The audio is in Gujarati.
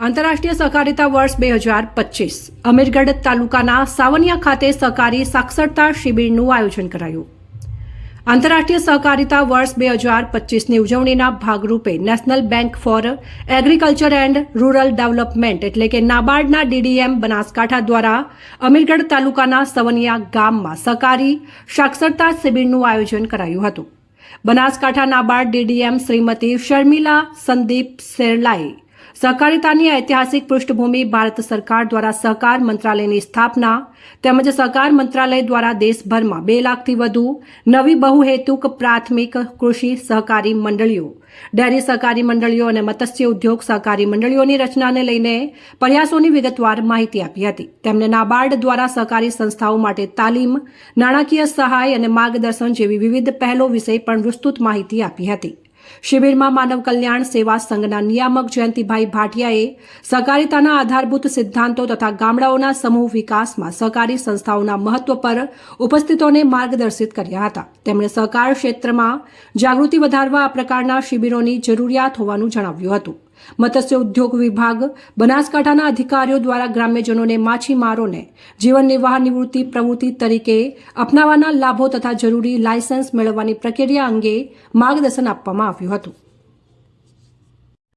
આંતરરાષ્ટ્રીય સહકારિતા વર્ષ 2025 અમીરગઢ તાલુકાના સાવનિયા ખાતે સહકારી સાક્ષરતા શિબિરનું આયોજન કરાયું. આંતરરાષ્ટ્રીય સહકારિતા વર્ષ 2025ની ઉજવણીના ભાગરૂપે national bank four agriculture and rural development એટલે કે નાબાર્ડના ડીડીએમ બનાસકાંઠા દ્વારા અમીરગઢ તાલુકાના સવનિયા ગામમાં સહકારી સાક્ષરતા શિબિરનું આયોજન કરાયું હતું. બનાસકાંઠા નાબાર્ડ ડીડીએમ શ્રીમતી શર્મિલા સંદીપ સેરલાએ સહકારિતાની ઐતિહાસિક પૃષ્ઠભૂમિ, ભારત સરકાર દ્વારા સહકાર મંત્રાલયની સ્થાપના તેમજ સહકાર મંત્રાલય દ્વારા દેશભરમાં 2 લાખથી વધુ નવી બહુહેતુક પ્રાથમિક કૃષિ સહકારી મંડળીઓ, ડેરી સહકારી મંડળીઓ અને મત્સ્ય ઉદ્યોગ સહકારી મંડળીઓની રચનાને લઈને પ્રયાસોની વિગતવાર માહિતી આપી હતી. તેમણે નાબાર્ડ દ્વારા સહકારી સંસ્થાઓ માટે તાલીમ, નાણાકીય સહાય અને માર્ગદર્શન જેવી વિવિધ પહેલો વિશે પણ વિસ્તૃત માહિતી આપી હતી. શિબિરમાં માનવ કલ્યાણ સેવા સંઘના નિયામક જયંતિભાઈ ભાટિયાએ સહકારિતાના આધારભૂત સિદ્ધાંતો તથા ગામડાઓના સમૂહ વિકાસમાં સહકારી સંસ્થાઓના મહત્વ પર ઉપસ્થિતોને માર્ગદર્શિત કર્યા હતા. તેમણે સહકાર ક્ષેત્રમાં જાગૃતિ વધારવા આ પ્રકારના શિબિરોની જરૂરિયાત હોવાનું જણાવ્યું હતું. મત્સ્ય ઉદ્યોગ વિભાગ બનાસકાંઠાના અધિકારીઓ દ્વારા ગ્રામ્યજનોને માછીમારોને જીવન નિર્વાહ નિવૃત્તિ પ્રવૃત્તિ તરીકે અપનાવવાના લાભો તથા જરૂરી લાયસન્સ મેળવવાની પ્રક્રિયા અંગે માર્ગદર્શન આપવામાં આવ્યું હતું.